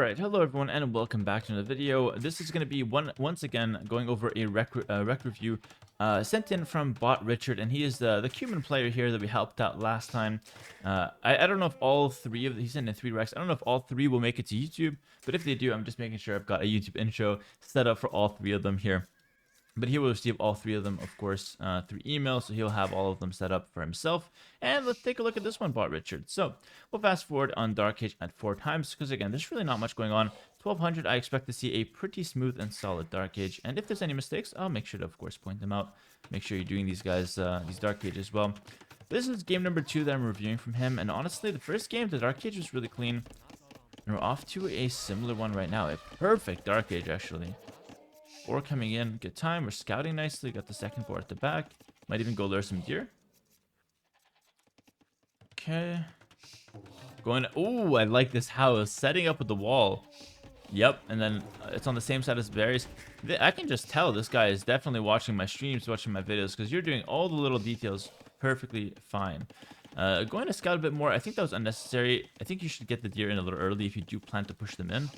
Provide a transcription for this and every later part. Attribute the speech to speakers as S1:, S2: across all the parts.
S1: Alright, hello everyone and welcome back to another video. This is going to be once again going over a rec review sent in from Bot Richard, and he is the Cuban player here that we helped out last time. I don't know if all three of he sent in 3 recs. I don't know if all 3 will make it to YouTube, but if they do, I'm just making sure I've got a YouTube intro set up for all 3 of them here. But he will receive all 3 of them, of course, through email, so he'll have all of them set up for himself. And let's take a look at this one, Bot Richard. So we'll fast forward on Dark Age at 4 times, because again, there's really not much going on. 1200, I expect to see a pretty smooth and solid Dark Age. And if there's any mistakes, I'll make sure to, of course, point them out. Make sure you're doing these guys, these Dark Age as well. This is game number 2 that I'm reviewing from him. And honestly, the first game, the Dark Age was really clean. And we're off to a similar one right now. A perfect Dark Age, actually. 4 coming in, good time. We're scouting nicely. Got the second 4 at the back. Might even go lure some deer. Okay. Going. Oh, I like this house. Setting up with the wall. Yep. And then it's on the same side as berries. I can just tell this guy is definitely watching my streams, watching my videos, because you're doing all the little details perfectly fine. Going to scout a bit more. I think that was unnecessary. I think you should get the deer in a little early if you do plan to push them in.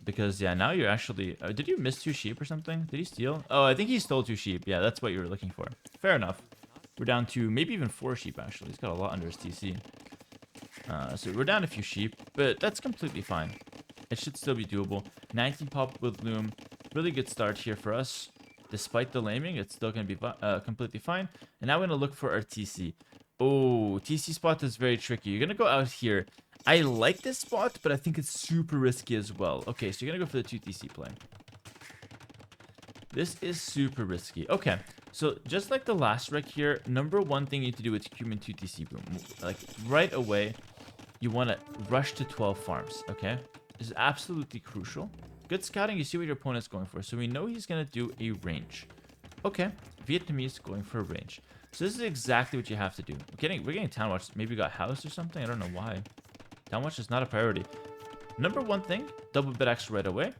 S1: Because yeah, now you're actually did you miss 2 sheep or something? Did he steal? Oh, I think he stole 2 sheep. Yeah, that's what you were looking for. Fair enough. We're down to maybe even 4 sheep, actually. He's got a lot under his TC. So we're down a few sheep, but that's completely fine. It should still be doable. 19 pop with loom. Really good start here for us. Despite the laming, it's still going to be completely fine. And now we're going to look for our TC. Oh, TC spot is very tricky. You're going to go out here. I like this spot, but I think it's super risky as well. Okay, so you're going to go for the 2 TC play. This is super risky. Okay, so just like the last rec here, number 1 thing you need to do is Cuban 2 TC boom. Like, right away, you want to rush to 12 farms, okay? This is absolutely crucial. Good scouting, you see what your opponent's going for. So we know he's going to do a range. Okay, Vietnamese going for a range. So this is exactly what you have to do. We're getting town watch. Maybe we got house or something. I don't know why. Town watch is not a priority. Number 1 thing, double bit extra right away.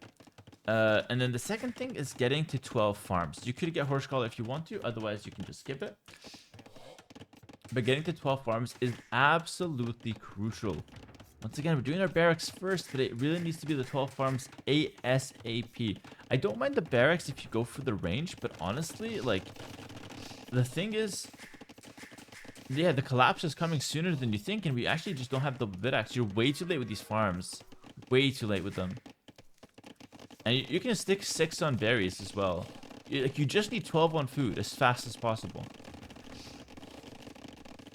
S1: And then the second thing is getting to 12 farms. You could get horse collar if you want to. Otherwise, you can just skip it. But getting to 12 farms is absolutely crucial. Once again, we're doing our barracks first, but it really needs to be the 12 farms ASAP. I don't mind the barracks if you go for the range, but honestly, like, the thing is, yeah, the collapse is coming sooner than you think, and we actually just don't have the vid-axe. You're way too late with these farms. Way too late with them. And you can stick 6 on berries as well. You just need 12 on food as fast as possible.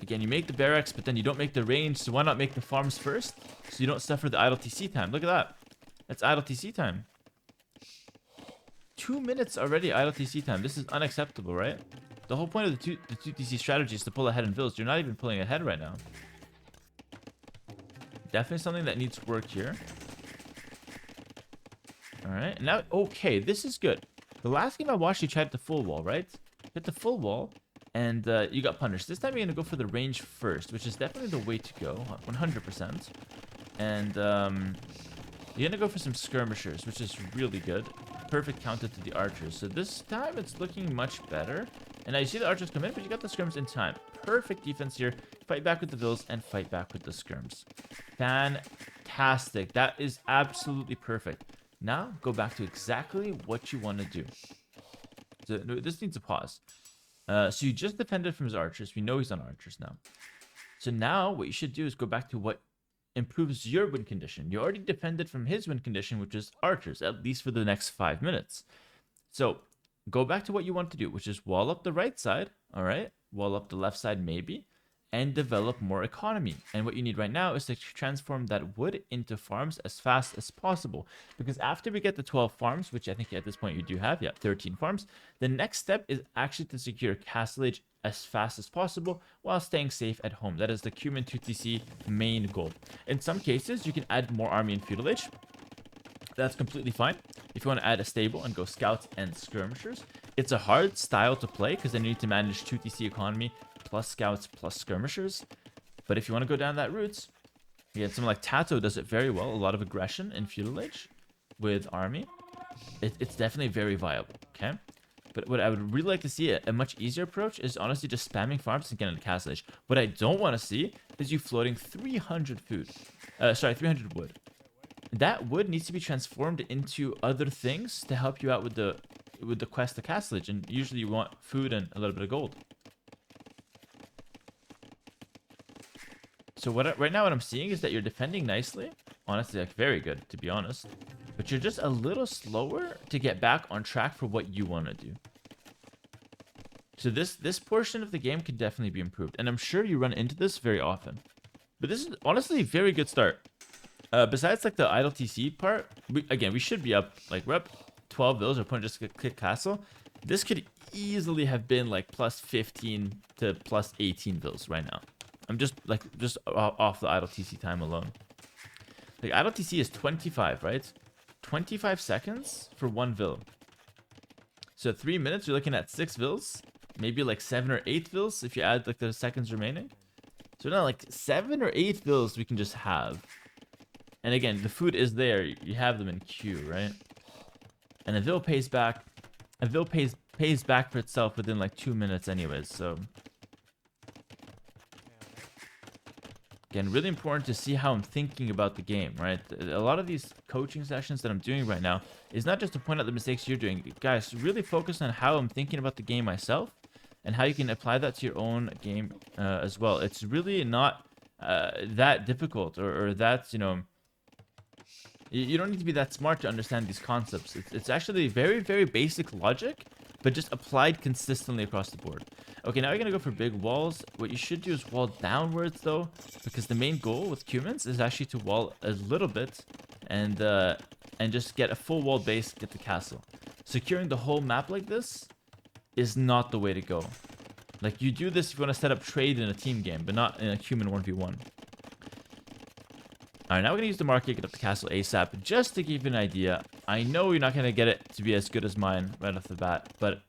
S1: Again, you make the barracks, but then you don't make the range, so why not make the farms first? So you don't suffer the idle TC time. Look at that. That's idle TC time. 2 minutes already idle TC time. This is unacceptable, right? The whole point of the 2 TC strategy is to pull ahead in villas. You're not even pulling ahead right now. Definitely something that needs work here. Alright, now, okay, this is good. The last game I watched, you tried the full wall, right? Hit the full wall, and you got punished. This time you're going to go for the range first, which is definitely the way to go, 100%. And you're going to go for some skirmishers, which is really good. Perfect counter to the archers. So this time it's looking much better. And now you see the archers come in, but you got the skirms in time. Perfect defense here. Fight back with the vills and fight back with the skirms. Fantastic. That is absolutely perfect. Now go back to exactly what you want to do. So this needs a pause. So you just defended from his archers. We know he's on archers now. So now what you should do is go back to what improves your win condition. You already defended from his win condition, which is archers, at least for the next 5 minutes. So go back to what you want to do, which is wall up the right side, all right? Wall up the left side maybe, and develop more economy. And what you need right now is to transform that wood into farms as fast as possible. Because after we get the 12 farms, which I think at this point you do have, yeah, 13 farms, the next step is actually to secure Castle Age as fast as possible while staying safe at home. That is the Cuban 2TC main goal. In some cases, you can add more army in Feudal Age. That's completely fine. If you want to add a stable and go scouts and skirmishers, it's a hard style to play because then you need to manage 2TC economy plus scouts plus skirmishers. But if you want to go down that route, you get someone like Tato does it very well. A lot of aggression in Feudal Age with army. It's definitely very viable, okay? But what I would really like to see, a much easier approach, is honestly just spamming farms and getting into Castle Age. What I don't want to see is you floating 300 food. 300 wood. that wood needs to be transformed into other things to help you out with the quest to Castlage, and usually you want food and a little bit of gold. So right now what I'm seeing is that you're defending nicely, honestly, like very good to be honest, but you're just a little slower to get back on track for what you want to do. So this portion of the game could definitely be improved, and I'm sure you run into this very often. But this is honestly a very good start. Besides like the idle TC part, we should be up, like we're up 12 vills. Our opponent just click castle. This could easily have been like plus 15 to plus 18 vills right now. I'm just off the idle TC time alone. Like idle TC is 25, right? 25 seconds for 1 vill. So 3 minutes, you're looking at 6 vills. Maybe like 7 or 8 vills if you add like the seconds remaining. So now like 7 or 8 vills we can just have. And again, the food is there. You have them in queue, right? And a vill pays back. A vill pays back for itself within like 2 minutes anyways, so. Again, really important to see how I'm thinking about the game, right? A lot of these coaching sessions that I'm doing right now is not just to point out the mistakes you're doing. Guys, really focus on how I'm thinking about the game myself and how you can apply that to your own game as well. It's really not that difficult or that, you know, you don't need to be that smart to understand these concepts. It's actually very, very basic logic, but just applied consistently across the board. Okay, now you're going to go for big walls. What you should do is wall downwards, though, because the main goal with humans is actually to wall a little bit and just get a full wall base, get the castle. Securing the whole map like this is not the way to go. Like, you do this if you want to set up trade in a team game, but not in a human 1v1. Alright, now we're going to use the market, get up the castle ASAP, just to give you an idea. I know you're not going to get it to be as good as mine right off the bat, but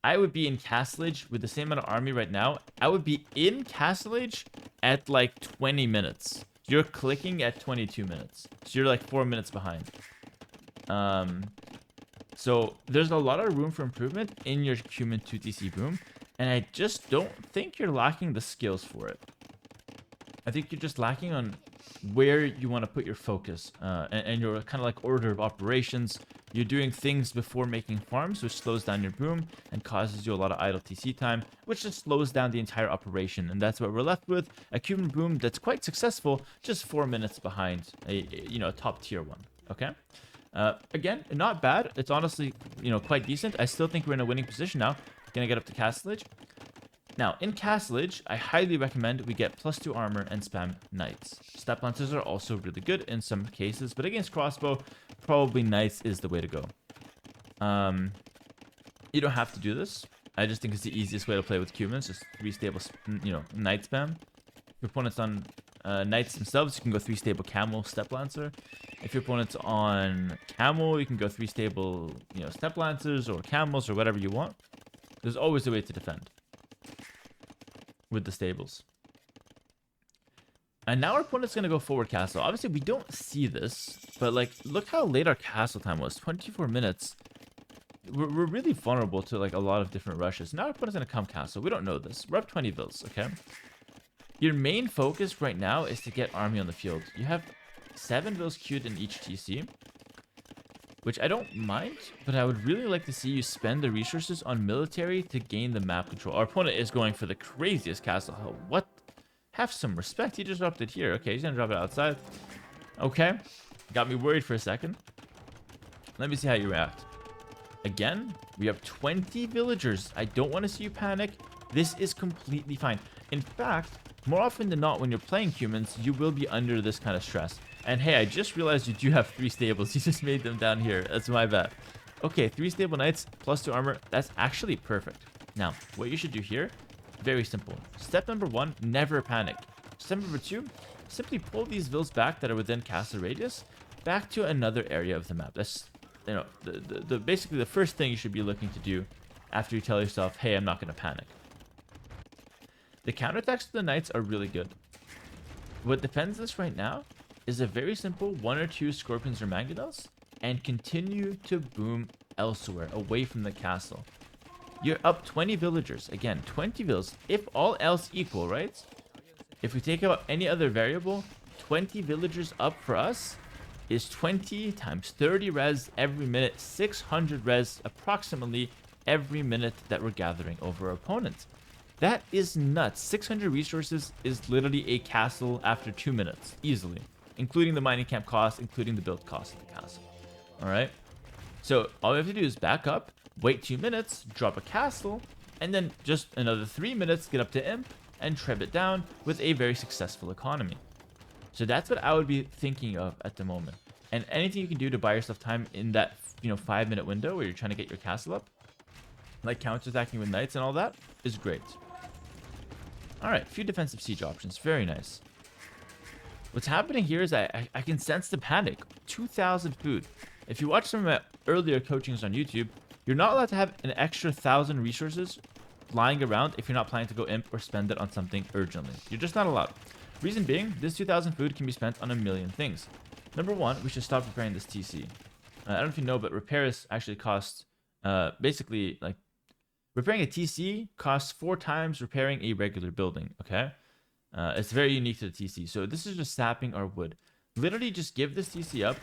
S1: I would be in Castlage with the same amount of army right now. I would be in Castlage at like 20 minutes. You're clicking at 22 minutes. So you're like 4 minutes behind. So there's a lot of room for improvement in your human 2TC boom, and I just don't think you're lacking the skills for it. I think you're just lacking on where you want to put your focus and your kind of like order of operations. You're doing things before making farms, which slows down your boom and causes you a lot of idle TC time, which just slows down the entire operation. And that's what we're left with, a Cuban boom that's quite successful, just 4 minutes behind a top tier one. Okay. Again, not bad. It's honestly, quite decent. I still think we're in a winning position now. Gonna get up to Castlage. Now, in Castlage, I highly recommend we get +2 armor and spam knights. Step lancers are also really good in some cases, but against crossbow, probably knights is the way to go. You don't have to do this. I just think it's the easiest way to play with Cumans, just 3 stable, knight spam. If your opponent's on knights themselves, you can go 3 stable camel step lancer. If your opponent's on camel, you can go 3 stable, step lancers or camels or whatever you want. There's always a way to defend with the stables. And now our opponent's going to go forward castle. Obviously, we don't see this, but like, look how late our castle time was. 24 minutes. We're really vulnerable to like a lot of different rushes. Now our opponent's going to come castle. We don't know this. We're up 20 vills, okay? Your main focus right now is to get army on the field. You have 7 vills queued in each TC, which I don't mind, but I would really like to see you spend the resources on military to gain the map control. Our opponent is going for the craziest castle. Oh, what? Have some respect. He just dropped it here. Okay, he's gonna drop it outside. Okay. Got me worried for a second. Let me see how you react. Again, we have 20 villagers. I don't want to see you panic. This is completely fine. In fact, more often than not, when you're playing humans, you will be under this kind of stress. And hey, I just realized you do have 3 stables. You just made them down here. That's my bad. Okay, 3 stable knights, +2 armor. That's actually perfect. Now, what you should do here, very simple. Step number 1, never panic. Step number 2, simply pull these vills back that are within castle radius back to another area of the map. That's, basically the first thing you should be looking to do after you tell yourself, hey, I'm not going to panic. The counterattacks to the knights are really good. What defends this right now is a very simple 1 or 2 scorpions or mangonels and continue to boom elsewhere away from the castle. You're up 20 villagers. Again, 20 vills. If all else equal, right? If we take out any other variable, 20 villagers up for us is 20 times 30 res every minute, 600 res approximately every minute that we're gathering over our opponents. That is nuts. 600 resources is literally a castle after 2 minutes, easily, including the mining camp cost, including the build cost of the castle. All right. So all we have to do is back up, wait 2 minutes, drop a castle, and then just another 3 minutes, get up to Imp, and treb it down with a very successful economy. So that's what I would be thinking of at the moment. And anything you can do to buy yourself time in that 5-minute window where you're trying to get your castle up, like counterattacking with knights and all that, is great. All right, a few defensive siege options. Very nice. What's happening here is I can sense the panic. 2,000 food. If you watch some of my earlier coachings on YouTube, you're not allowed to have an extra 1,000 resources lying around if you're not planning to go imp or spend it on something urgently. You're just not allowed. Reason being, this 2,000 food can be spent on a million things. Number one, we should stop repairing this TC. I don't know if you know, but repairs actually cost, basically, like, repairing a TC costs 4 times repairing a regular building, okay? It's very unique to the TC. So this is just sapping our wood. Literally just give this TC up.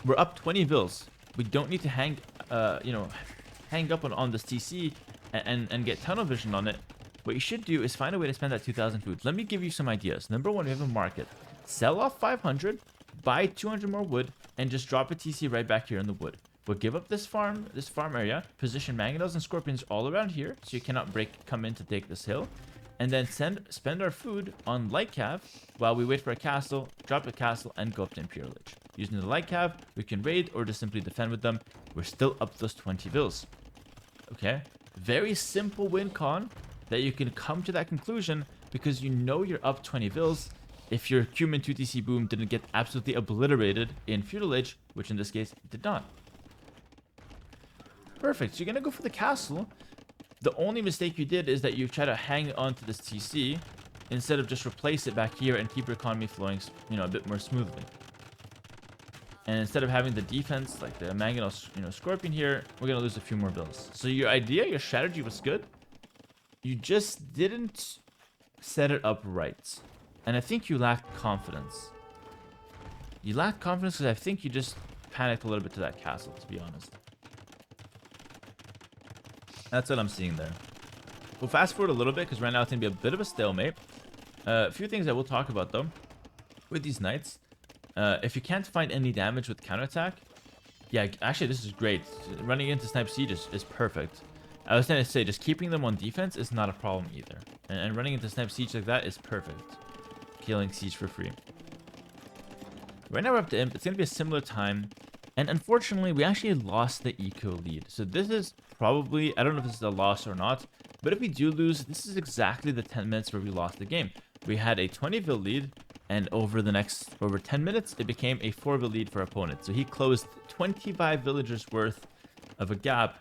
S1: We're up 20 vills. We don't need to hang up on this TC and get tunnel vision on it. What you should do is find a way to spend that 2,000 food. Let me give you some ideas. Number one, we have a market. Sell off 500, buy 200 more wood, and just drop a TC right back here in the wood. We'll give up this farm area, position mangonels and scorpions all around here, so you cannot come in to take this hill, and then spend our food on light cav while we wait for a castle, drop a castle, and go up to Imperial Age. Using the light cav, we can raid or just simply defend with them. We're still up those 20 vills. Okay? Very simple win con that you can come to that conclusion because you know you're up 20 vills if your Cumin 2TC boom didn't get absolutely obliterated in Feudal Age, which in this case it did not. Perfect. So you're going to go for the castle. The only mistake you did is that you try to hang on to this TC instead of just replace it back here and keep your economy flowing, a bit more smoothly. And instead of having the defense like the mangonel, scorpion here, we're going to lose a few more vills. So your idea, your strategy was good. You just didn't set it up right. And I think you lacked confidence. You lacked confidence because I think you just panicked a little bit to that castle, to be honest. That's what I'm seeing there. We'll fast forward a little bit because right now it's going to be a bit of a stalemate. A few things I will talk about though. With these knights, if you can't find any damage with counterattack, yeah, actually this is great. Running into snipe siege is perfect. I was going to say, just keeping them on defense is not a problem either. And running into snipe siege like that is perfect. Killing siege for free. Right now we're up to imp. It's going to be a similar time. And unfortunately, we actually lost the eco lead. So this is probably, I don't know if this is a loss or not. But if we do lose, this is exactly the 10 minutes where we lost the game. We had a 20 vill lead. And over 10 minutes, it became a 4 vill lead for our opponent. So he closed 25 villagers worth of a gap.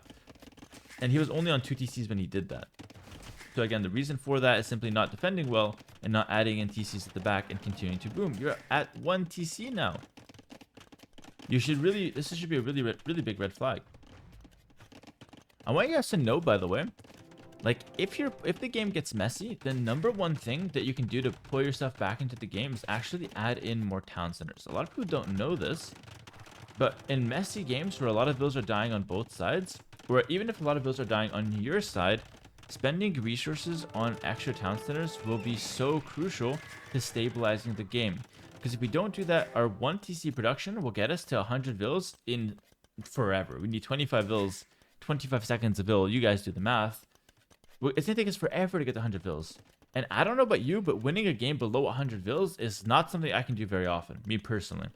S1: And he was only on 2 TCs when he did that. So again, the reason for that is simply not defending well and not adding in TCs at the back and continuing to boom. You're at 1 TC now. This should be a really big red flag. I want you guys to know, by the way, like if the game gets messy, the number one thing that you can do to pull yourself back into the game is actually add in more town centers. A lot of people don't know this, but in messy games where a lot of vills are dying on both sides, or even if a lot of vills are dying on your side, spending resources on extra town centers will be so crucial to stabilizing the game. Because if we don't do that, our 1 TC production will get us to 100 vills in forever. We need 25 vills, 25 seconds a vill. You guys do the math. It's going to take us forever to get to 100 vills. And I don't know about you, but winning a game below 100 vills is not something I can do very often, me personally.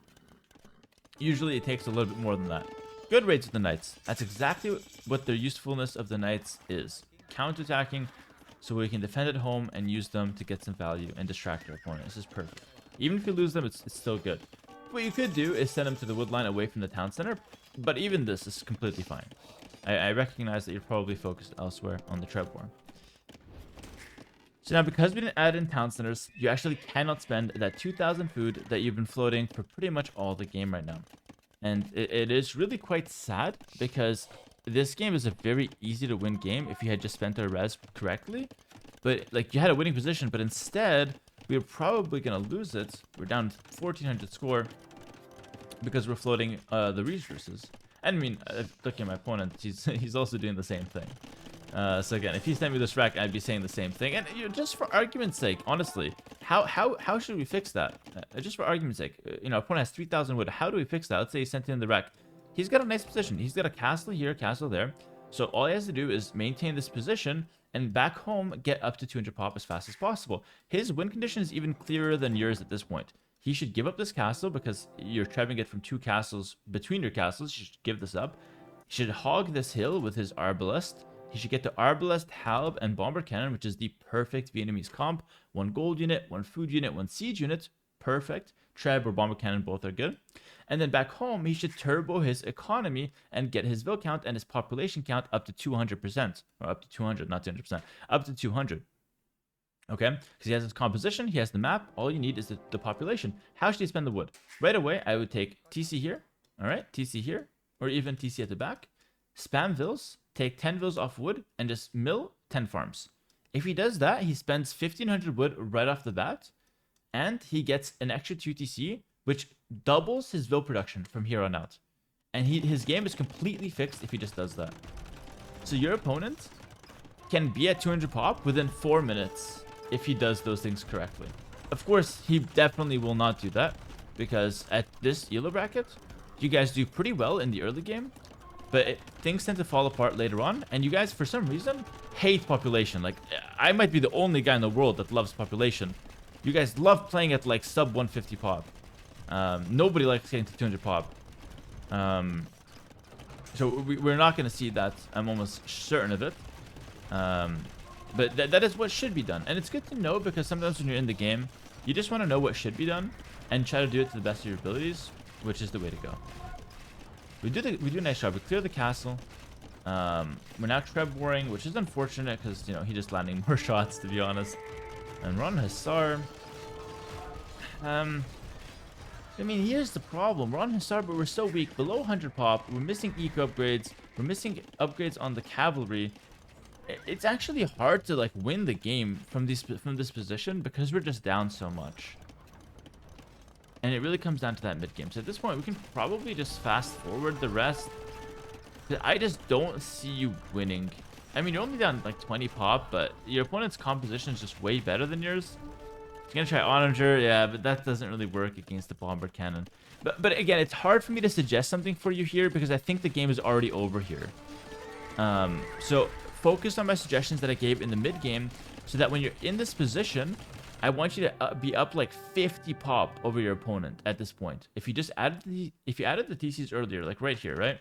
S1: Usually it takes a little bit more than that. Good raids with the knights. That's exactly what the usefulness of the knights is. Counterattacking so we can defend at home and use them to get some value and distract our opponent. This is perfect. Even if you lose them, it's still good. What you could do is send them to the wood line away from the town center, but even this is completely fine. I recognize that you're probably focused elsewhere on the treb war. So now, because we didn't add in town centers, you actually cannot spend that 2,000 food that you've been floating for pretty much all the game right now. And it is really quite sad because this game is a very easy to win game if you had just spent our res correctly. But like you had a winning position, but instead we were probably going to lose it. We're down 1,400 score. because we're floating the resources. And I mean, looking at my opponent, he's also doing the same thing. So again, if he sent me this rack, I'd be saying the same thing. And just for argument's sake, honestly, how should we fix that? Just for argument's sake, opponent has 3,000 wood. How do we fix that? Let's say he sent in the rack. He's got a nice position. He's got a castle here, castle there. So all he has to do is maintain this position and back home get up to 200 pop as fast as possible. His win condition is even clearer than yours at this point. He should give up this castle because you're trapping it from 2 castles between your castles. You should give this up. He should hog this hill with his arbalest. He should get the arbalest, halb, and bomber cannon, which is the perfect Vietnamese comp. 1 gold unit, 1 food unit, 1 siege unit. Perfect. Treb or bomber cannon, both are good. And then back home, he should turbo his economy and get his vil count and his population count up to 200%. Or up to 200, not 200%. Up to 200. Okay? Because he has his composition, he has the map. All you need is the population. How should he spend the wood? Right away, I would take TC here. Alright? TC here. Or even TC at the back. Spam vils. Take 10 vils off wood and just mill 10 farms. If he does that, he spends 1,500 wood right off the bat. And he gets an extra 2 TC, which doubles his vil production from here on out. And his game is completely fixed if he just does that. So your opponent can be at 200 pop within 4 minutes if he does those things correctly. Of course, he definitely will not do that, because at this elo bracket, you guys do pretty well in the early game, but things tend to fall apart later on, and you guys, for some reason, hate population. Like, I might be the only guy in the world that loves population. You guys love playing at, like, sub 150 pop. Nobody likes getting to 200 pop. So we're not going to see that. I'm almost certain of it. But that is what should be done. And it's good to know, because sometimes when you're in the game, you just want to know what should be done and try to do it to the best of your abilities, which is the way to go. We do a nice job. We clear the castle. We're now treb warring, which is unfortunate because, he's just landing more shots, to be honest. And Ron Hussar. I mean, here's the problem. Ron Hussar, but we're so weak. Below 100 pop. We're missing eco upgrades. We're missing upgrades on the cavalry. It's actually hard to, like, win the game from this position because we're just down so much. And it really comes down to that mid game. So at this point, we can probably just fast forward the rest. I just don't see you winning. I mean, you're only down like 20 pop, but your opponent's composition is just way better than yours. He's gonna try Onager, yeah, but that doesn't really work against the bomber cannon. But again, it's hard for me to suggest something for you here because I think the game is already over here. So focus on my suggestions that I gave in the mid game, so that when you're in this position, I want you to be up like 50 pop over your opponent at this point. If you added the TCs earlier, like right here, right?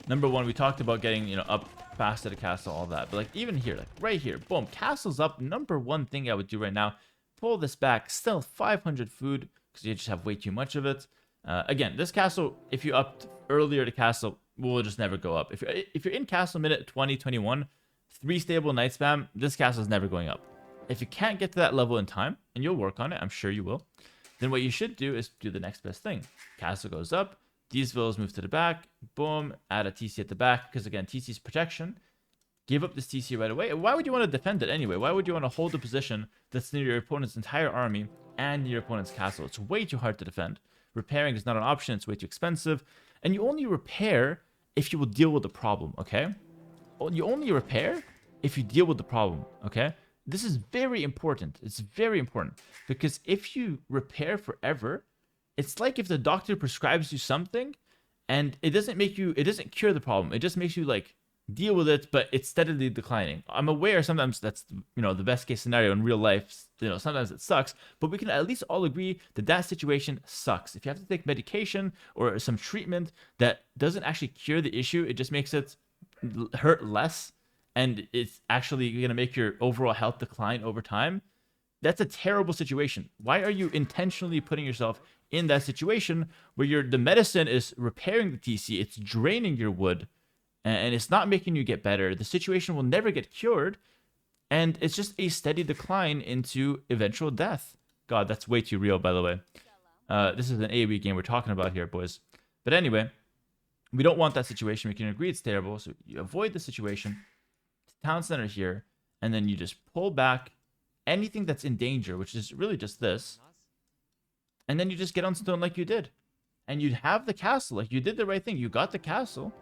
S1: Number 1, we talked about getting, up fast at a castle, all that. But like even here, like right here, boom, castle's up. Number 1 thing I would do right now, pull this back, still 500 food because you just have way too much of it. Again, this castle, if you upped earlier to castle, will just never go up. If you're in castle minute 20, 21, 3 stable night spam, this castle is never going up. If you can't get to that level in time, and you'll work on it, I'm sure you will, then what you should do is do the next best thing. Castle goes up, these villas move to the back, boom, add a TC at the back, because again, TC's protection. Give up this TC right away. Why would you want to defend it anyway? Why would you want to hold a position that's near your opponent's entire army and your opponent's castle? It's way too hard to defend. Repairing is not an option, it's way too expensive. And you only repair if you will deal with the problem, okay? You only repair if you deal with the problem, okay? This is very important. It's very important because if you repair forever, it's like if the doctor prescribes you something and it doesn't cure the problem. It just makes you like deal with it, but it's steadily declining. I'm aware sometimes that's, the best case scenario in real life. Sometimes it sucks, but we can at least all agree that situation sucks. If you have to take medication or some treatment that doesn't actually cure the issue, it just makes it hurt less. And it's actually going to make your overall health decline over time. That's a terrible situation. Why are you intentionally putting yourself in that situation where the medicine is repairing the TC, it's draining your wood, and it's not making you get better? The situation will never get cured, and it's just a steady decline into eventual death. God, that's way too real, by the way. This is an AoE game we're talking about here, boys. But anyway, we don't want that situation. We can agree it's terrible, so you avoid the situation. Town center here, and then you just pull back anything that's in danger, which is really just this, and then you just get on stone like you did. and you'd have the castle. Like, you did the right thing. You got the castle,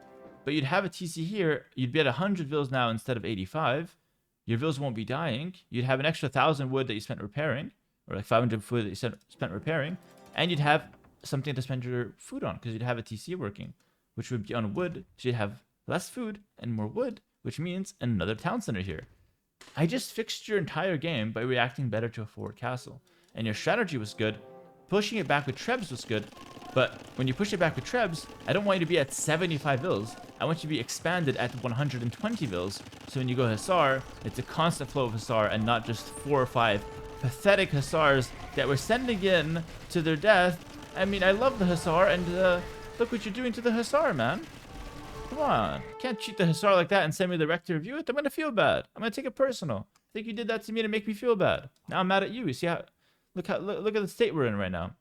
S1: but you'd have a TC here. You'd be at 100 vills now instead of 85. Your vills won't be dying. You'd have an extra 1,000 wood that you spent repairing, or like 500 food that you spent repairing, and you'd have something to spend your food on because you'd have a TC working, which would be on wood. So you'd have less food and more wood, which means another town center here. I just fixed your entire game by reacting better to a forward castle. And your strategy was good. Pushing it back with Trebs was good. But when you push it back with Trebs, I don't want you to be at 75 vills. I want you to be expanded at 120 vills. So when you go Hussar, it's a constant flow of Hussar and not just 4 or 5 pathetic Hussars that we're sending in to their death. I mean, I love the Hussar, and look what you're doing to the Hussar, man. Come on. You can't cheat the Hussar like that and send me the rec to review it. I'm going to feel bad. I'm going to take it personal. I think you did that to me to make me feel bad. Now I'm mad at you. You see how... Look at the state we're in right now.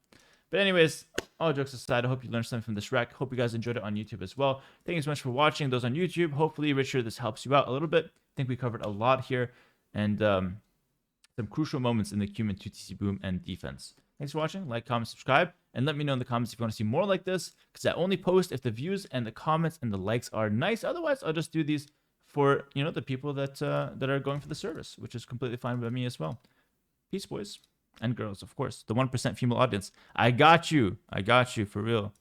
S1: But anyways, all jokes aside, I hope you learned something from this rec. Hope you guys enjoyed it on YouTube as well. Thank you so much for watching. Those on YouTube, hopefully, Richard, this helps you out a little bit. I think we covered a lot here. And some crucial moments in the Cumin 2TC boom and defense. Thanks for watching. Like, comment, subscribe. And let me know in the comments if you want to see more like this. Because I only post if the views and the comments and the likes are nice. Otherwise, I'll just do these for, you know, the people that that are going for the service. Which is completely fine by me as well. Peace, boys. And girls, of course. The 1% female audience. I got you. I got you, for real.